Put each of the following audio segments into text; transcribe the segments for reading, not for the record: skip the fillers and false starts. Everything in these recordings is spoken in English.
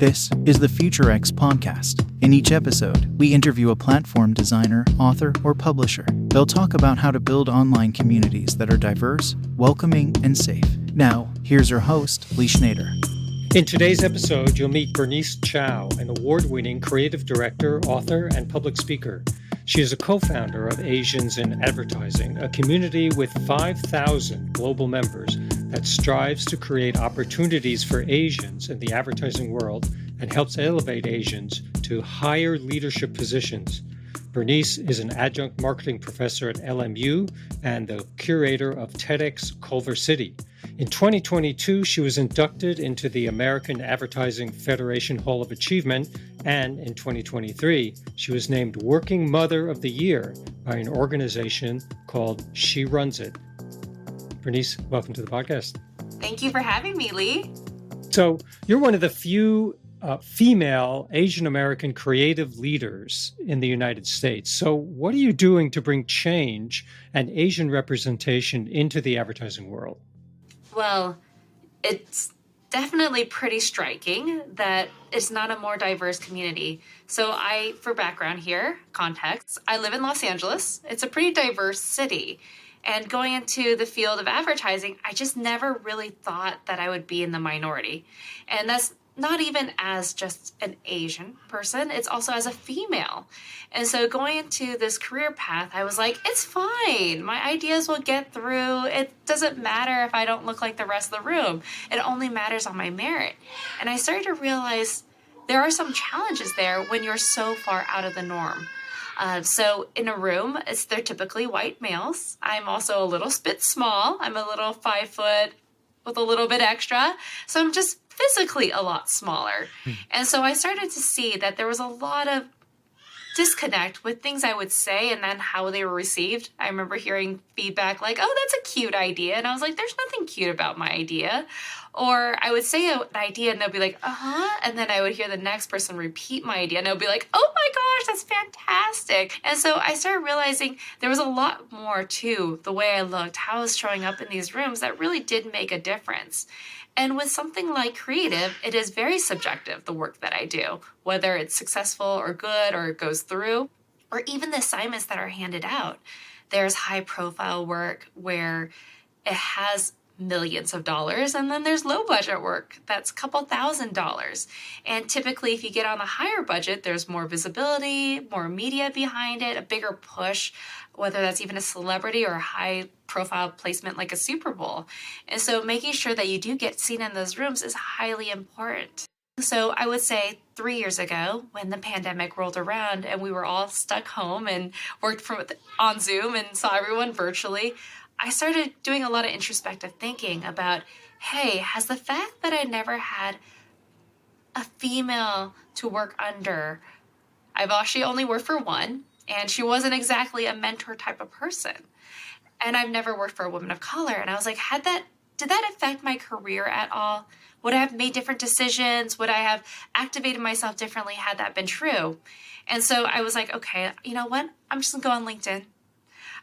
This is the FutureX podcast. In each episode, we interview a platform designer, author, or publisher. They'll talk about how to build online communities that are diverse, welcoming, and safe. Now, here's your host, Lee Schneider. In today's episode, you'll meet Bernice Chao, an award-winning creative director, author, and public speaker. She is a co-founder of Asians in Advertising, a community with 5,000 global members that strives to create opportunities for Asians in the advertising world and helps elevate Asians to higher leadership positions. Bernice is an adjunct marketing professor at LMU and the curator of TEDxCulverCity. In 2022, she was inducted into the American Advertising Federation Hall of Achievement, and in 2023, she was named Working Mother of the Year by an organization called She Runs It. Bernice, welcome to the podcast. Thank you for having me, Lee. So you're one of the few female Asian American creative leaders in the United States. So what are you doing to bring change and Asian representation into the advertising world? Well, it's definitely pretty striking that it's not a more diverse community. So for background here, context, I live in Los Angeles. It's a pretty diverse city. And going into the field of advertising, I just never really thought that I would be in the minority. And that's not even as just an Asian person, it's also as a female. And so going into this career path, I was like, it's fine. My ideas will get through. It doesn't matter if I don't look like the rest of the room. It only matters on my merit. And I started to realize there are some challenges there when you're so far out of the norm. So in a room, they're typically white males. I'm also a little bit small. I'm a little 5 foot with a little bit extra. So I'm just physically a lot smaller. And so I started to see that there was a lot of disconnect with things I would say and then how they were received. I remember hearing feedback like, oh, that's a cute idea. And I was like, there's nothing cute about my idea. Or I would say an idea and they'll be like, uh-huh. And then I would hear the next person repeat my idea and they'll be like, oh my gosh, that's fantastic. And so I started realizing there was a lot more to the way I looked, how I was showing up in these rooms that really did make a difference. And with something like creative, it is very subjective, the work that I do, whether it's successful or good or it goes through, or even the assignments that are handed out. There's high profile work where it has millions of dollars, and then there's low budget work that's a couple $1,000s. And typically, if you get on the higher budget, there's more visibility, more media behind it, a bigger push, whether that's even a celebrity or a high profile placement like a Super Bowl. And so making sure that you do get seen in those rooms is highly important. So I would say 3 years ago, when the pandemic rolled around and we were all stuck home and worked on Zoom and saw everyone virtually, I started doing a lot of introspective thinking about, hey, has the fact that I never had a female to work under, I've actually only worked for one, and she wasn't exactly a mentor type of person. And I've never worked for a woman of color. And I was like, did that affect my career at all? Would I have made different decisions? Would I have activated myself differently had that been true? And so I was like, okay, you know what? I'm just gonna go on LinkedIn.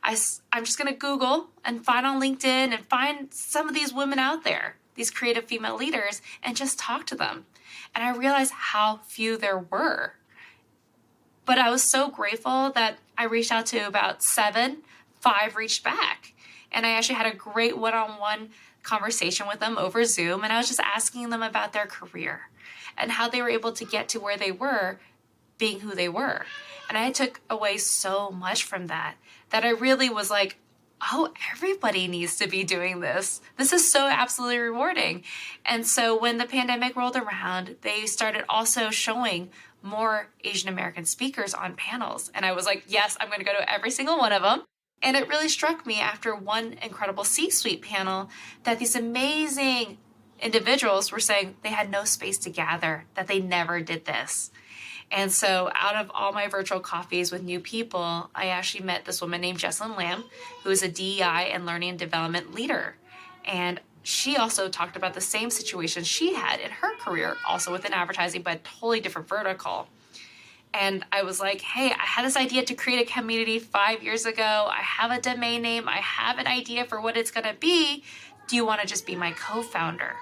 I'm just going to Google and find on LinkedIn and find some of these women out there, these creative female leaders, and just talk to them. And I realized how few there were. But I was so grateful that I reached out to about 7, 5 reached back. And I actually had a great one-on-one conversation with them over Zoom. And I was just asking them about their career and how they were able to get to where they were being who they were. And I took away so much from that I really was like, oh, everybody needs to be doing this. This is so absolutely rewarding. And so when the pandemic rolled around, they started also showing more Asian American speakers on panels. And I was like, yes, I'm going to go to every single one of them. And it really struck me after one incredible C-suite panel that these amazing individuals were saying they had no space to gather, that they never did this. And so out of all my virtual coffees with new people, I actually met this woman named Jessalyn Lamb, who is a DEI and learning and development leader. And she also talked about the same situation she had in her career, also within advertising, but a totally different vertical. And I was like, hey, I had this idea to create a community 5 years ago. I have a domain name. I have an idea for what it's going to be. Do you want to just be my co-founder?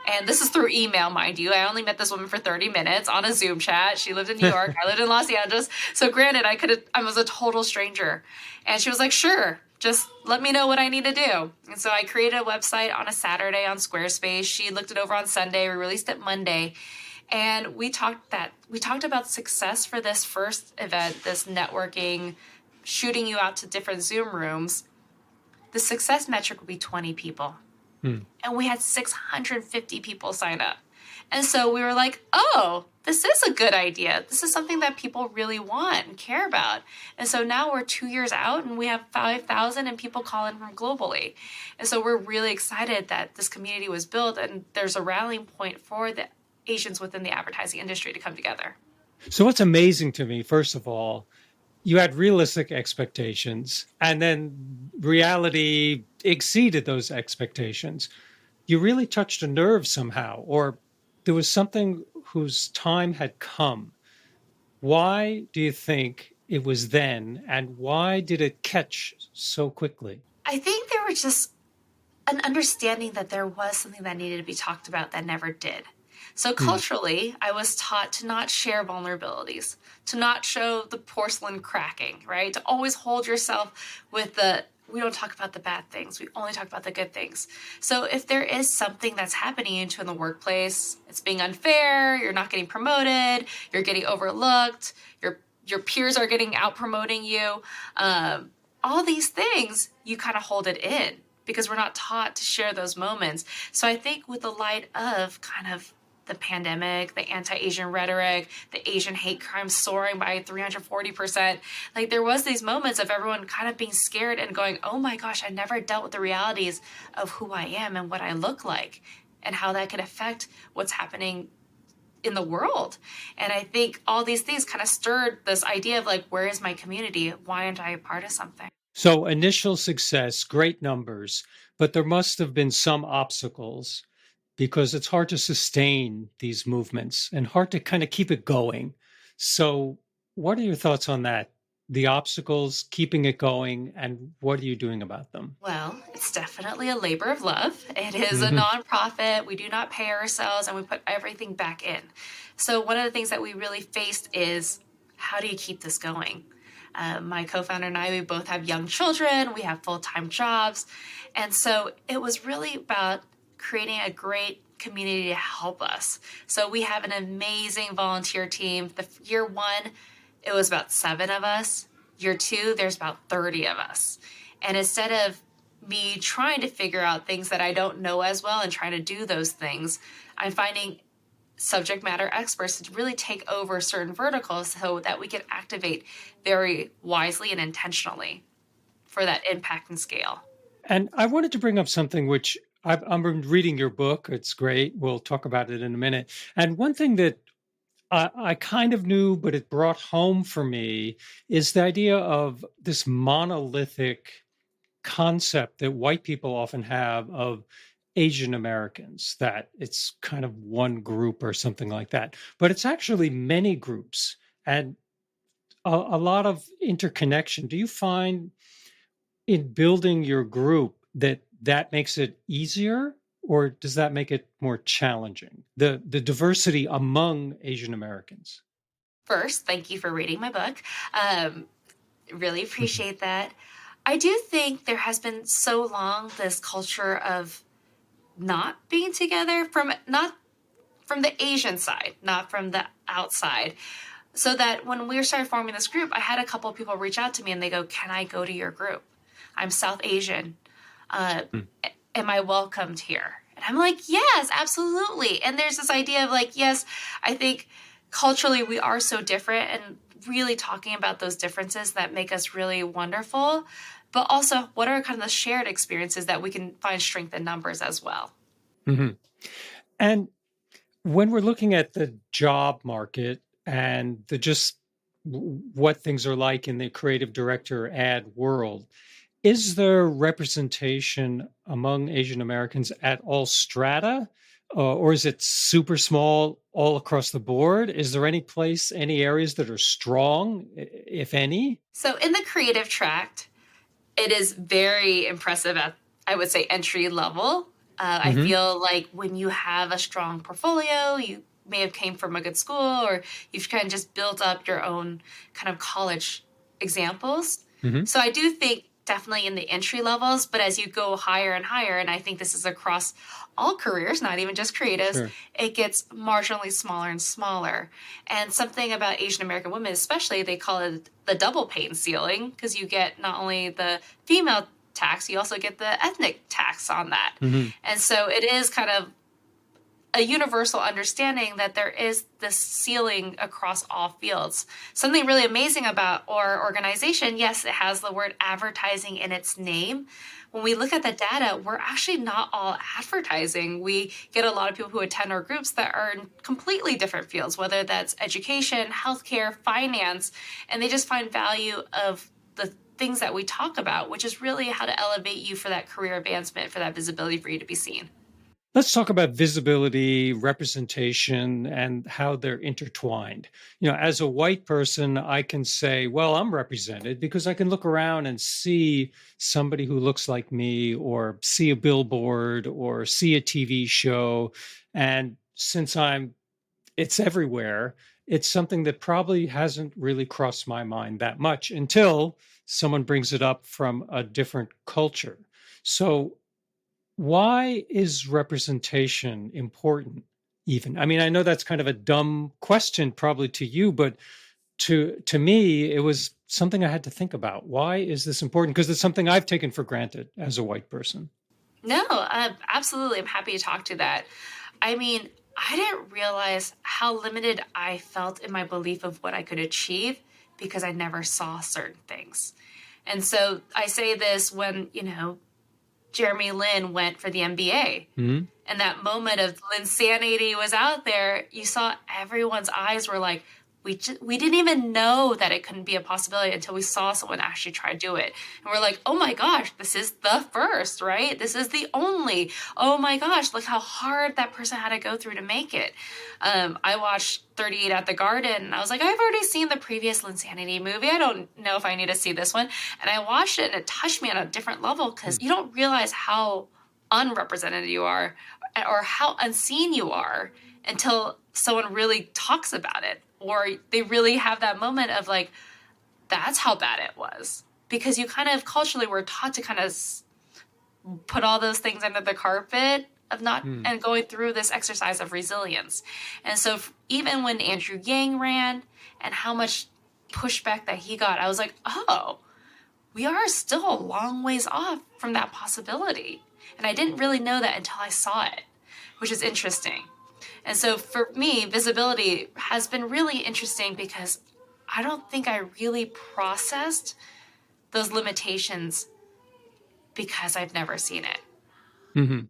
And this is through email, mind you. I only met this woman for 30 minutes on a Zoom chat. She lived in New York. I lived in Los Angeles. So granted, I was a total stranger. And she was like, sure, just let me know what I need to do. And so I created a website on a Saturday on Squarespace. She looked it over on Sunday. We released it Monday. And we talked about success for this first event, this networking, shooting you out to different Zoom rooms. The success metric would be 20 people. And we had 650 people sign up. And so we were like, oh, this is a good idea. This is something that people really want and care about. And so now we're 2 years out and we have 5,000 and people calling from globally. And so we're really excited that this community was built and there's a rallying point for the Asians within the advertising industry to come together. So what's amazing to me, first of all, you had realistic expectations and then reality exceeded those expectations. You really touched a nerve somehow, or there was something whose time had come. Why do you think it was then, and why did it catch so quickly? I think there was just an understanding that there was something that needed to be talked about that never did. So culturally, I was taught to not share vulnerabilities, to not show the porcelain cracking, right? To always hold yourself with we don't talk about the bad things. We only talk about the good things. So if there is something that's happening in the workplace, it's being unfair, you're not getting promoted, you're getting overlooked, your peers are getting out promoting you, all these things, you kind of hold it in because we're not taught to share those moments. So I think with the light of kind of the pandemic, the anti-Asian rhetoric, the Asian hate crime soaring by 340%. Like there was these moments of everyone kind of being scared and going, oh my gosh, I never dealt with the realities of who I am and what I look like and how that could affect what's happening in the world. And I think all these things kind of stirred this idea of like, where is my community? Why aren't I a part of something? So initial success, great numbers, but there must have been some obstacles, because it's hard to sustain these movements and hard to kind of keep it going. So what are your thoughts on that? The obstacles, keeping it going, and what are you doing about them? Well, it's definitely a labor of love. It is a nonprofit. We do not pay ourselves and we put everything back in. So one of the things that we really faced is, how do you keep this going? My co-founder and I, we both have young children. We have full-time jobs. And so it was really about creating a great community to help us. So we have an amazing volunteer team. Year one, it was about 7 of us. Year 2, there's about 30 of us. And instead of me trying to figure out things that I don't know as well and trying to do those things, I'm finding subject matter experts to really take over certain verticals so that we can activate very wisely and intentionally for that impact and scale. And I wanted to bring up something which I'm reading your book. It's great. We'll talk about it in a minute. And one thing that I kind of knew, but it brought home for me, is the idea of this monolithic concept that white people often have of Asian Americans, that it's kind of one group or something like that. But it's actually many groups and a lot of interconnection. Do you find in building your group that makes it easier, or does that make it more challenging? The diversity among Asian Americans. First, thank you for reading my book. Really appreciate that. I do think there has been so long this culture of not being together not from the Asian side, not from the outside. So that when we started forming this group, I had a couple of people reach out to me and they go, can I go to your group? I'm South Asian. Am I welcomed here? And I'm like, yes, absolutely. And there's this idea of like, yes, I think culturally we are so different, and really talking about those differences that make us really wonderful. But also, what are kind of the shared experiences that we can find strength in numbers as well? Mm-hmm. And when we're looking at the job market and what things are like in the creative director ad world, is there representation among Asian Americans at all strata, or is it super small all across the board? Is there any areas that are strong, if any? So in the creative tract, it is very impressive at, I would say, entry level. I feel like when you have a strong portfolio, you may have came from a good school, or you've kind of just built up your own kind of college examples. So I do think definitely in the entry levels, but as you go higher and higher, and I think this is across all careers, not even just creatives, it gets marginally smaller and smaller. And something about Asian American women, especially, they call it the double pain ceiling, because you get not only the female tax, you also get the ethnic tax on that. And so it is kind of a universal understanding that there is this ceiling across all fields. Something really amazing about our organization, yes, it has the word advertising in its name. When we look at the data, we're actually not all advertising. We get a lot of people who attend our groups that are in completely different fields, whether that's education, healthcare, finance, and they just find value of the things that we talk about, which is really how to elevate you for that career advancement, for that visibility for you to be seen. Let's talk about visibility, representation, and how they're intertwined. As a white person, I can say, well, I'm represented because I can look around and see somebody who looks like me, or see a billboard, or see a TV show. And since it's everywhere, it's something that probably hasn't really crossed my mind that much until someone brings it up from a different culture. So why is representation important even? I mean, I know that's kind of a dumb question probably to you, but to me, it was something I had to think about. Why is this important? Because it's something I've taken for granted as a white person. No, absolutely. I'm happy to talk to that. I mean, I didn't realize how limited I felt in my belief of what I could achieve because I never saw certain things. And so I say this when, Jeremy Lin went for the MBA. And that moment of Linsanity was out there, you saw everyone's eyes were like, we didn't even know that it couldn't be a possibility until we saw someone actually try to do it. And we're like, oh my gosh, this is the first, right? This is the only. Oh my gosh, look how hard that person had to go through to make it. I watched 38 at the Garden, and I was like, I've already seen the previous Linsanity movie. I don't know if I need to see this one. And I watched it, and it touched me on a different level because you don't realize how unrepresented you are or how unseen you are until someone really talks about it, or they really have that moment of like, that's how bad it was. Because you kind of culturally were taught to kind of put all those things under the carpet of not and going through this exercise of resilience. And so even when Andrew Yang ran and how much pushback that he got, I was like, oh, we are still a long ways off from that possibility. And I didn't really know that until I saw it, which is interesting. And so for me, visibility has been really interesting because I don't think I really processed those limitations because I've never seen it.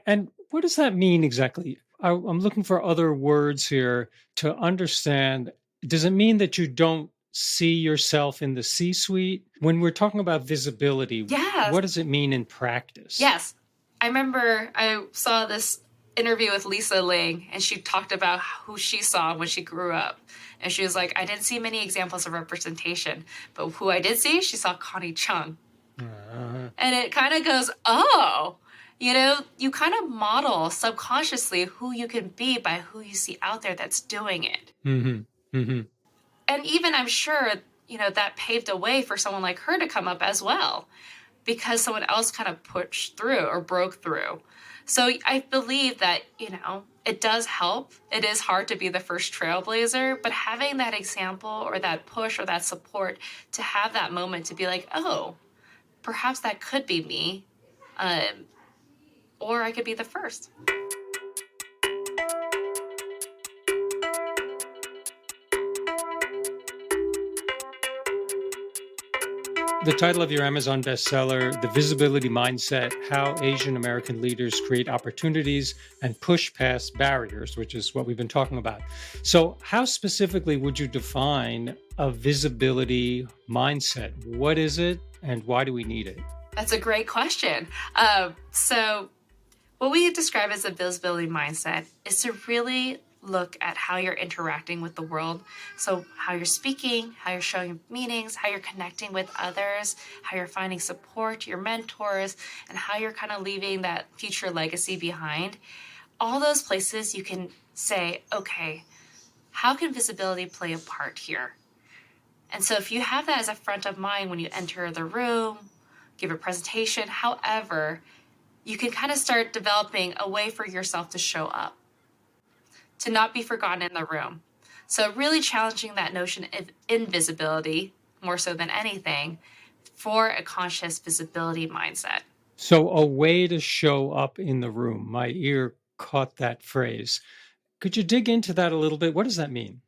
And what does that mean exactly? I'm looking for other words here to understand. Does it mean that you don't see yourself in the C-suite? When we're talking about visibility, what does it mean in practice? Yes. I remember I saw this interview with Lisa Ling, and she talked about who she saw when she grew up. And she was like, I didn't see many examples of representation, but who I did see, she saw Connie Chung. And it kind of goes, oh, you kind of model subconsciously who you can be by who you see out there that's doing it. And even I'm sure, that paved a way for someone like her to come up as well, because someone else kind of pushed through or broke through. So I believe that, it does help. It is hard to be the first trailblazer, but having that example or that push or that support to have that moment to be like, oh, perhaps that could be me, or I could be the first. The title of your Amazon bestseller, The Visibility Mindset, How Asian American Leaders Create Opportunities and Push Past Barriers, which is what we've been talking about. So how specifically would you define a visibility mindset? What is it and why do we need it? That's a great question. So what we describe as a visibility mindset is to really look at how you're interacting with the world. So how you're speaking, how you're showing meanings, how you're connecting with others, how you're finding support, your mentors, and how you're kind of leaving that future legacy behind. All those places you can say, okay, how can visibility play a part here? And so if you have that as a front of mind when you enter the room, give a presentation, however, you can kind of start developing a way for yourself to show up, to not be forgotten in the room. So really challenging that notion of invisibility more so than anything for a conscious visibility mindset. So a way to show up in the room. My ear caught that phrase. Could you dig into that a little bit? What does that mean?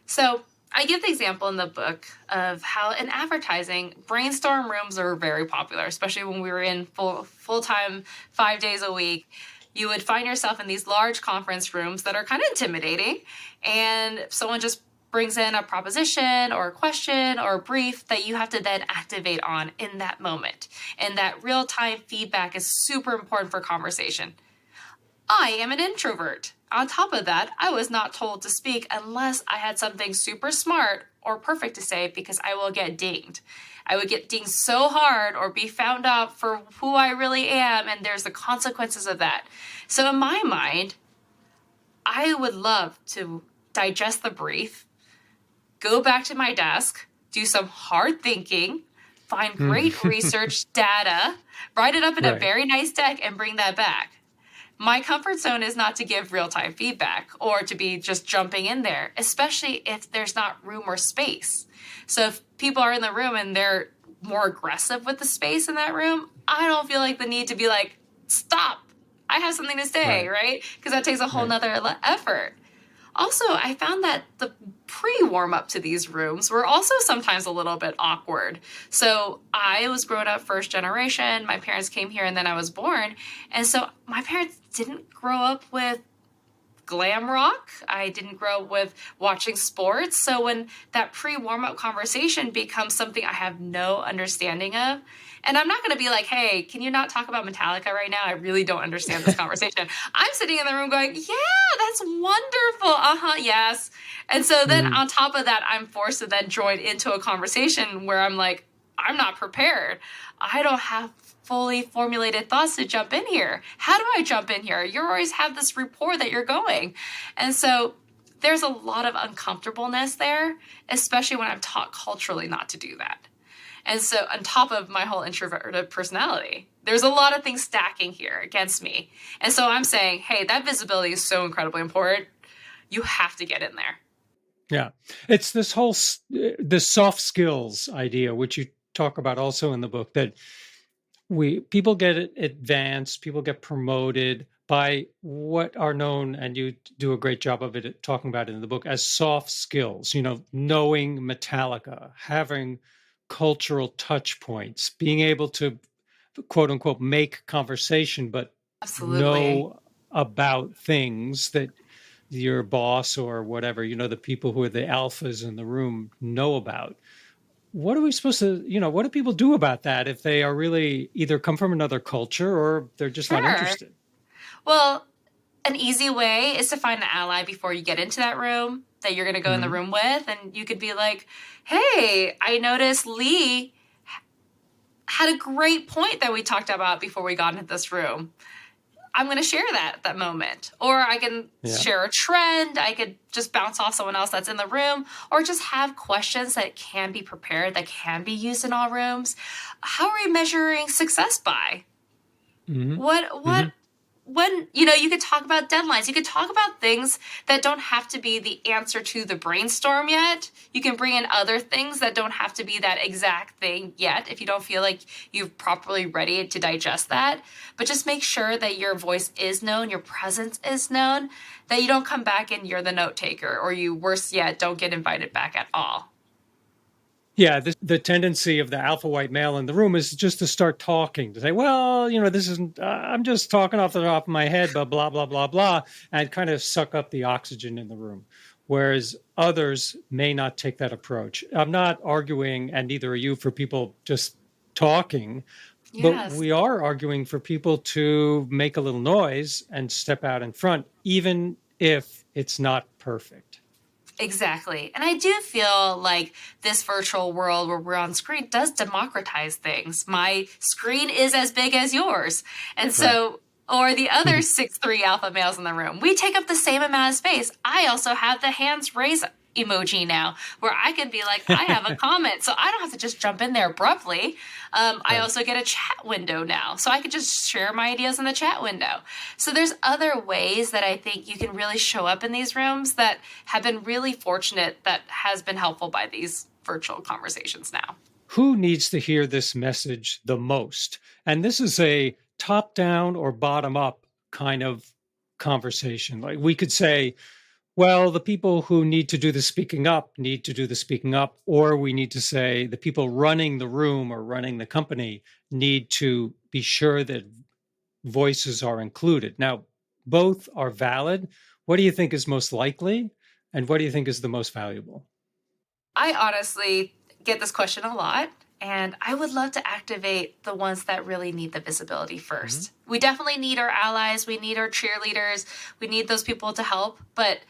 So I give the example in the book of how in advertising, brainstorm rooms are very popular, especially when we were in full-time 5 days a week. You would find yourself in these large conference rooms that are kind of intimidating, and someone just brings in a proposition or a question or a brief that you have to then activate on in that moment. And that real-time feedback is super important for conversation. I am an introvert. On top of that, I was not told to speak unless I had something super smart or perfect to say, because I will get dinged. I would get dinged so hard or be found out for who I really am, and there's the consequences of that. So in my mind, I would love to digest the brief, go back to my desk, do some hard thinking, find great research data, write it up in a very nice deck, and bring that back. My comfort zone is not to give real-time feedback or to be just jumping in there, especially if there's not room or space. So if people are in the room and they're more aggressive with the space in that room, I don't feel like the need to be like, stop, I have something to say, right? Because that takes a whole nother effort. Also, I found that the pre-warm-up to these rooms were also sometimes a little bit awkward. So I was grown up first generation. My parents came here and then I was born. And so my parents didn't grow up with glam rock. I didn't grow up with watching sports. So when that pre-warm-up conversation becomes something I have no understanding of, and I'm not going to be like, hey, can you not talk about Metallica right now? I really don't understand this conversation. I'm sitting in the room going, yeah, that's wonderful. Yes. And so then on top of that, I'm forced to then join into a conversation where I'm like, I'm not prepared. I don't have fully formulated thoughts to jump in here. How do I jump in here? You always have this rapport that you're going. And so there's a lot of uncomfortableness there, especially when I'm taught culturally not to do that. And so on top of my whole introverted personality, there's a lot of things stacking here against me. And so I'm saying, hey, that visibility is so incredibly important. You have to get in there. Yeah. It's this whole, the soft skills idea, which you talk about also in the book, that people get advanced, people get promoted by what are known, and you do a great job of it talking about it in the book, as soft skills, knowing Metallica, having cultural touch points, being able to, quote unquote, make conversation, but know about things that your boss or whatever, the people who are the alphas in the room know about. What are we supposed to, what do people do about that if they are really either come from another culture or they're just not interested? Well, an easy way is to find an ally before you get into that room that you're going to go in the room with. And you could be like, hey, I noticed Lee had a great point that we talked about before we got into this room. I'm going to share that moment. Or I can share a trend. I could just bounce off someone else that's in the room, or just have questions that can be prepared, that can be used in all rooms. How are we measuring success by? When, you could talk about deadlines. You could talk about things that don't have to be the answer to the brainstorm yet. You can bring in other things that don't have to be that exact thing yet if you don't feel like you've properly ready to digest that. But just make sure that your voice is known, your presence is known, that you don't come back and you're the note taker, or you, worse yet, don't get invited back at all. Yeah, the tendency of the alpha white male in the room is just to start talking, to say, well, this isn't, I'm just talking off the top of my head, but blah, blah, blah, blah, and kind of suck up the oxygen in the room. Whereas others may not take that approach. I'm not arguing, and neither are you, for people just talking, but we are arguing for people to make a little noise and step out in front, even if it's not perfect. Exactly. And I do feel like this virtual world where we're on screen does democratize things. My screen is as big as yours. And so, or the other 6'3" alpha males in the room, we take up the same amount of space. I also have the hands raised emoji now where I can be like, I have a comment. So I don't have to just jump in there abruptly. I also get a chat window now. So I could just share my ideas in the chat window. So there's other ways that I think you can really show up in these rooms that have been really fortunate, that has been helpful by these virtual conversations now. Who needs to hear this message the most? And this is a top-down or bottom-up kind of conversation. Like we could say, well, the people who need to do the speaking up need to do the speaking up, or we need to say the people running the room or running the company need to be sure that voices are included. Now, both are valid. What do you think is most likely, and what do you think is the most valuable? I honestly get this question a lot, and I would love to activate the ones that really need the visibility first. We definitely need our allies. We need our cheerleaders. We need those people to help. But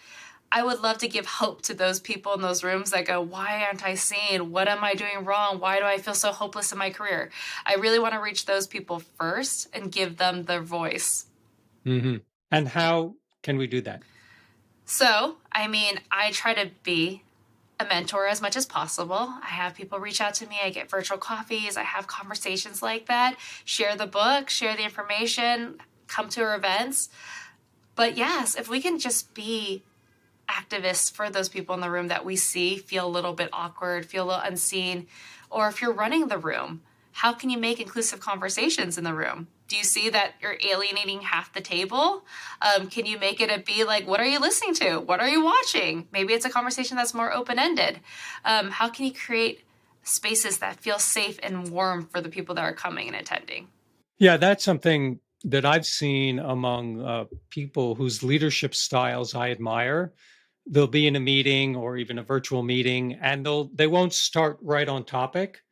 I would love to give hope to those people in those rooms that go, why aren't I seen? What am I doing wrong? Why do I feel so hopeless in my career? I really want to reach those people first and give them their voice. And how can we do that? So, I try to be a mentor as much as possible. I have people reach out to me. I get virtual coffees. I have conversations like that. Share the book, share the information, come to our events. But yes, if we can just be activists for those people in the room that we see feel a little bit awkward, feel a little unseen, or if you're running the room, how can you make inclusive conversations in the room? Do you see that you're alienating half the table? Can you make it be like, what are you listening to? What are you watching? Maybe it's a conversation that's more open-ended. How can you create spaces that feel safe and warm for the people that are coming and attending? Yeah, that's something that I've seen among people whose leadership styles I admire. They'll be in a meeting or even a virtual meeting, and they won't start right on topic.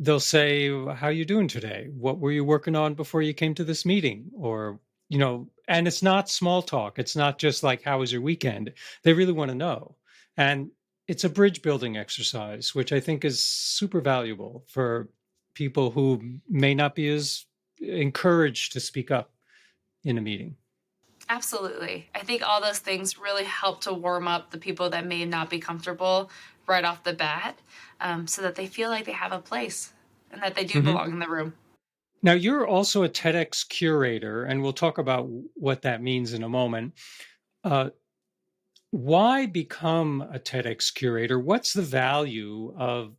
They'll say, how are you doing today? What were you working on before you came to this meeting? Or, and it's not small talk. It's not just like, how was your weekend? They really want to know. And it's a bridge building exercise, which I think is super valuable for people who may not be as encouraged to speak up in a meeting. Absolutely. I think all those things really help to warm up the people that may not be comfortable right off the bat, so that they feel like they have a place and that they do belong in the room. Now, you're also a TEDx curator, and we'll talk about what that means in a moment. Why become a TEDx curator? What's the value of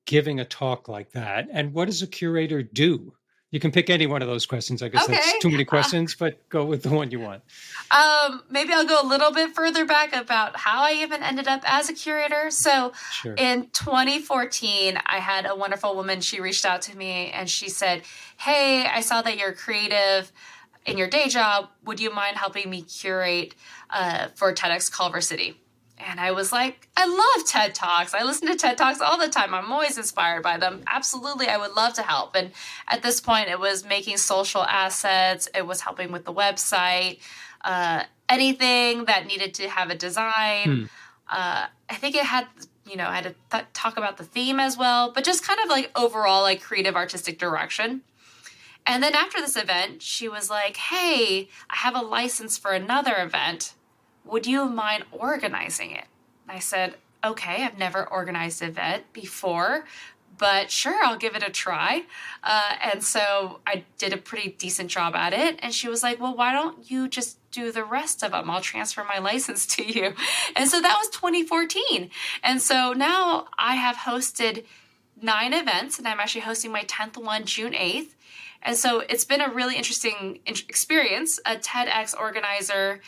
giving a talk like that? And what does a curator do? You can pick any one of those questions. I guess that's too many questions, but go with the one you want. Maybe I'll go a little bit further back about how I even ended up as a curator. So in 2014, I had a wonderful woman. She reached out to me and she said, hey, I saw that you're creative in your day job. Would you mind helping me curate for TEDxCulverCity? And I was like, I love TED Talks. I listen to TED Talks all the time. I'm always inspired by them. Absolutely, I would love to help. And at this point, it was making social assets. It was helping with the website, anything that needed to have a design. I think it had, I had to talk about the theme as well, but just kind of like overall like creative artistic direction. And then after this event, she was like, hey, I have a license for another event. Would you mind organizing it? And I said, okay, I've never organized an event before, but sure, I'll give it a try. And so I did a pretty decent job at it. And she was like, well, why don't you just do the rest of them? I'll transfer my license to you. And so that was 2014. And so now I have hosted 9 events, and I'm actually hosting my 10th one June 8th. And so it's been a really interesting experience, a TEDx organizer,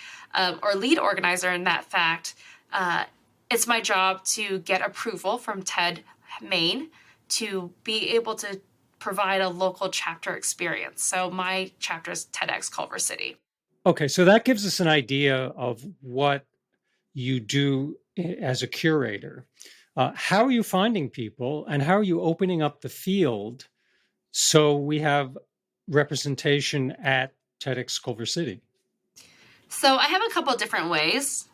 or lead organizer in that fact. It's my job to get approval from TED Maine to be able to provide a local chapter experience. So my chapter is TEDxCulverCity. Okay, so that gives us an idea of what you do as a curator. How are you finding people, and how are you opening up the field so we have representation at TEDxCulverCity? So I have a couple of different ways.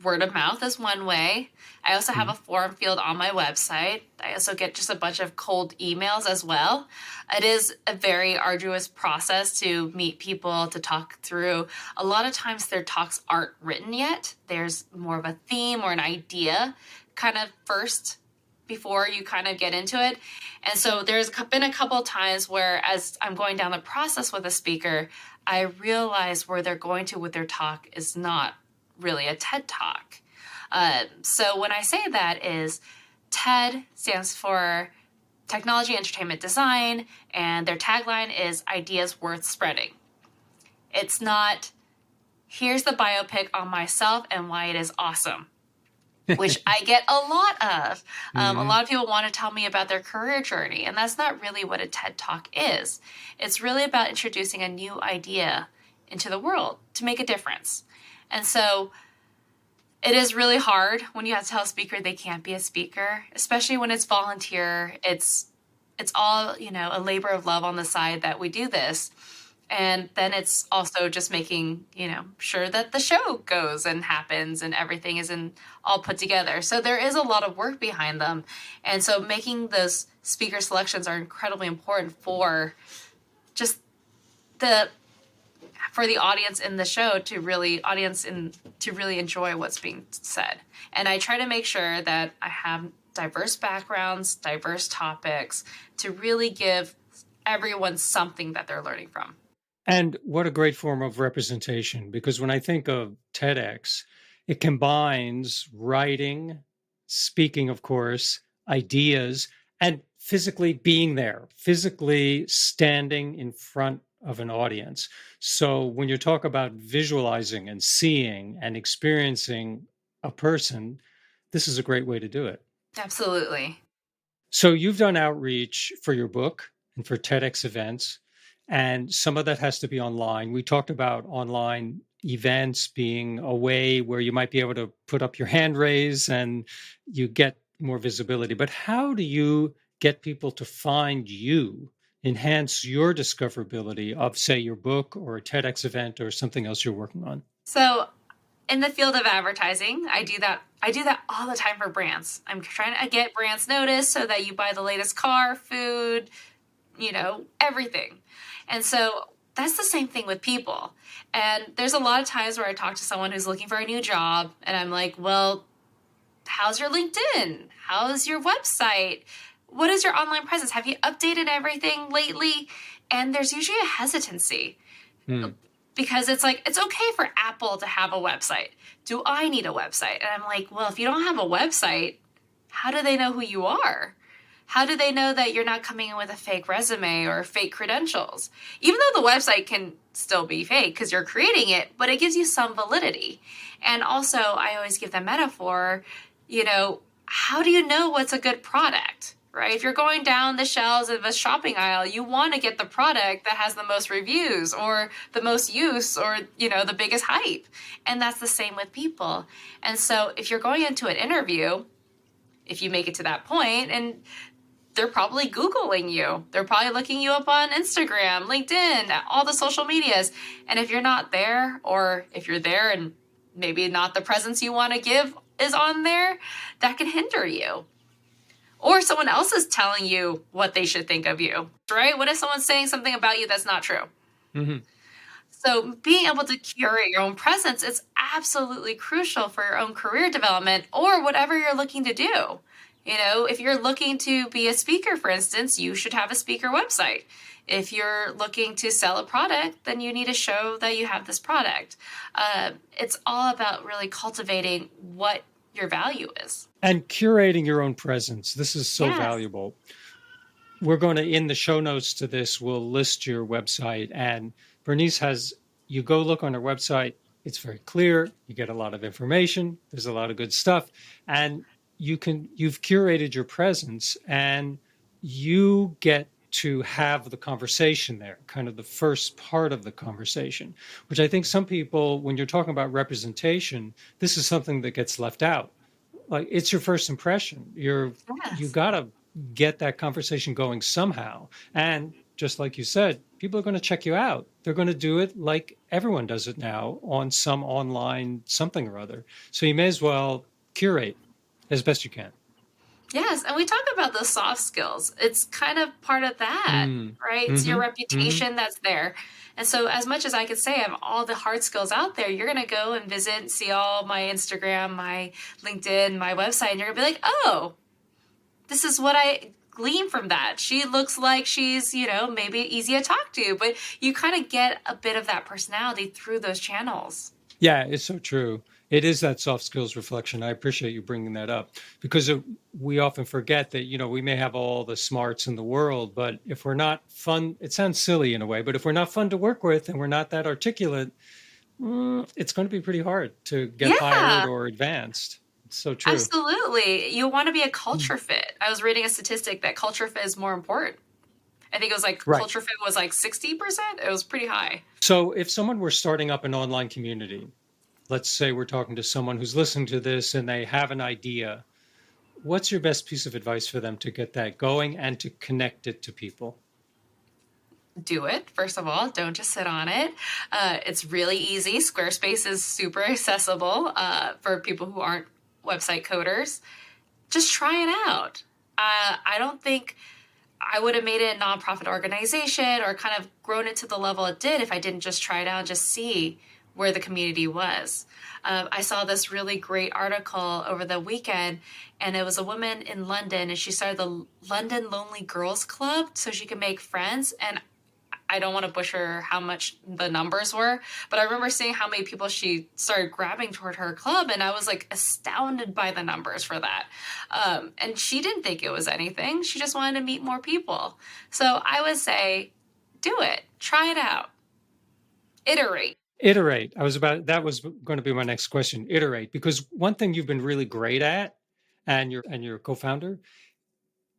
Word of mouth is one way. I also have a form field on my website. I also get just a bunch of cold emails as well. It is a very arduous process to meet people, to talk through. A lot of times their talks aren't written yet. There's more of a theme or an idea kind of first before you kind of get into it. And so there's been a couple of times where as I'm going down the process with a speaker, I realize where they're going to with their talk is not really a TED Talk. So when I say that is TED stands for Technology, Entertainment, Design, and their tagline is ideas worth spreading. It's not, here's the biopic on myself and why it is awesome, which I get a lot of. A lot of people want to tell me about their career journey, and that's not really what a TED Talk is. It's really about introducing a new idea into the world to make a difference. And so it is really hard when you have to tell a speaker they can't be a speaker, especially when it's volunteer. It's all, a labor of love on the side that we do this. And then it's also just making, sure that the show goes and happens and everything is all put together. So there is a lot of work behind them. And so making those speaker selections are incredibly important for just for the audience in the show to really enjoy what's being said. And I try to make sure that I have diverse backgrounds, diverse topics to really give everyone something that they're learning from. And what a great form of representation, because when I think of TEDx, it combines writing, speaking, of course, ideas, and physically being there, physically standing in front of an audience. So when you talk about visualizing and seeing and experiencing a person, this is a great way to do it. Absolutely. So you've done outreach for your book and for TEDx events, and some of that has to be online. We talked about online events being a way where you might be able to put up your hand raise and you get more visibility. But how do you get people to find you, enhance your discoverability of, say, your book or a TEDx event or something else you're working on? So in the field of advertising, I do that all the time for brands. I'm trying to get brands noticed so that you buy the latest car, food, everything. And so that's the same thing with people. And there's a lot of times where I talk to someone who's looking for a new job and I'm like, well, how's your LinkedIn? How's your website? What is your online presence? Have you updated everything lately? And there's usually a hesitancy because it's like, it's okay for Apple to have a website. Do I need a website? And I'm like, well, if you don't have a website, how do they know who you are? How do they know that you're not coming in with a fake resume or fake credentials? Even though the website can still be fake because you're creating it, but it gives you some validity. And also, I always give the metaphor, how do you know what's a good product, right? If you're going down the shelves of a shopping aisle, you want to get the product that has the most reviews or the most use or, the biggest hype. And that's the same with people. And so if you're going into an interview, if you make it to that point, and they're probably Googling you. They're probably looking you up on Instagram, LinkedIn, all the social medias. And if you're not there, or if you're there and maybe not the presence you want to give is on there, that can hinder you. Or someone else is telling you what they should think of you, right? What if someone's saying something about you that's not true? Mm-hmm. So being able to curate your own presence is absolutely crucial for your own career development or whatever you're looking to do. If you're looking to be a speaker, for instance, you should have a speaker website. If you're looking to sell a product, then you need to show that you have this product. It's all about really cultivating what your value is. And curating your own presence. This is so valuable. We're going to, in the show notes to this, we'll list your website. And Bernice you go look on her website. It's very clear. You get a lot of information. There's a lot of good stuff. And you've curated your presence and you get to have the conversation there, kind of the first part of the conversation, which I think some people, when you're talking about representation, this is something that gets left out. Like, it's your first impression. You got to get that conversation going somehow. And just like you said, people are going to check you out. They're going to do it like everyone does it now on some online something or other. So you may as well curate as best you can. Yes, and we talk about the soft skills. It's kind of part of that, right? It's your reputation that's there. And so as much as I could say I have all the hard skills out there, you're going to go and visit and see all my Instagram, my LinkedIn, my website, and you're going to be like, oh, this is what I glean from that. She looks like she's, maybe easy to talk to, but you kind of get a bit of that personality through those channels. Yeah, it's so true. It is that soft skills reflection. I appreciate you bringing that up because we often forget that, we may have all the smarts in the world, but if we're not fun, it sounds silly in a way, but if we're not fun to work with and we're not that articulate, it's going to be pretty hard to get hired or advanced. It's so true. Absolutely. You want to be a culture fit. I was reading a statistic that culture fit is more important. I think it was culture fit was 60%. It was pretty high. So if someone were starting up an online community, let's say we're talking to someone who's listening to this and they have an idea, what's your best piece of advice for them to get that going and to connect it to people? Do it. First of all, don't just sit on it. It's really easy. Squarespace is super accessible for people who aren't website coders. Just try it out. I don't think I would have made it a nonprofit organization or kind of grown it to the level it did if I didn't just try it out and just see where the community was. I saw this really great article over the weekend, and it was a woman in London, and she started the London Lonely Girls Club so she could make friends. And I don't want to butcher how much the numbers were, but I remember seeing how many people she started grabbing toward her club, and I was astounded by the numbers for that. And she didn't think it was anything. She just wanted to meet more people. So I would say, do it. Try it out. Iterate. That was going to be my next question. Iterate, because one thing you've been really great at, and your co-founder,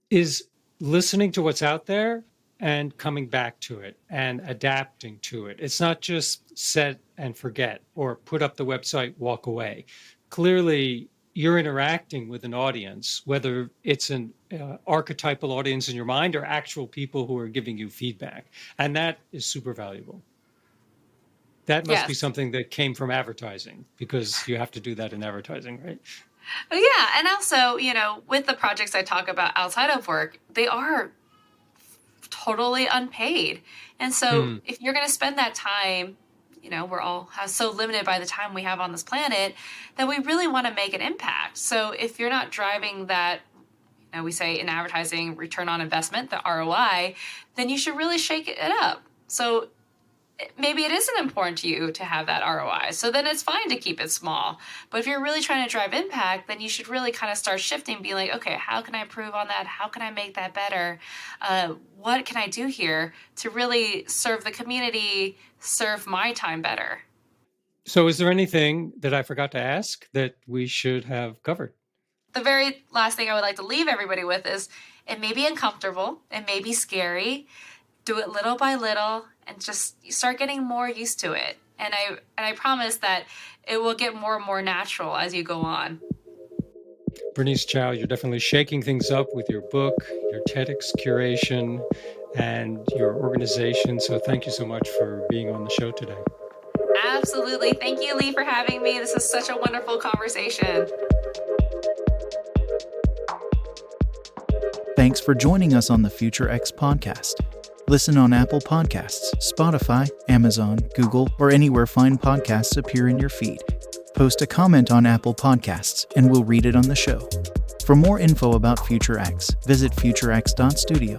is listening to what's out there and coming back to it and adapting to it. It's not just set and forget or put up the website, walk away. Clearly, you're interacting with an audience, whether it's an archetypal audience in your mind or actual people who are giving you feedback. And that is super valuable. That must be something that came from advertising, because you have to do that in advertising, right? Yeah. And also, with the projects I talk about outside of work, they are totally unpaid. And so if you're going to spend that time, we're all so limited by the time we have on this planet that we really want to make an impact. So if you're not driving that, we say in advertising, return on investment, the ROI, then you should really shake it up. So maybe it isn't important to you to have that ROI. So then it's fine to keep it small. But if you're really trying to drive impact, then you should really kind of start shifting, be like, okay, how can I improve on that? How can I make that better? What can I do here to really serve the community, serve my time better? So is there anything that I forgot to ask that we should have covered? The very last thing I would like to leave everybody with is it may be uncomfortable, it may be scary. Do it little by little and just start getting more used to it. And I promise that it will get more and more natural as you go on. Bernice Chao, you're definitely shaking things up with your book, your TEDx curation, and your organization. So thank you so much for being on the show today. Absolutely. Thank you, Lee, for having me. This is such a wonderful conversation. Thanks for joining us on the Future X podcast. Listen on Apple Podcasts, Spotify, Amazon, Google, or anywhere fine podcasts appear in your feed. Post a comment on Apple Podcasts, and we'll read it on the show. For more info about Future X, visit futurex.studio.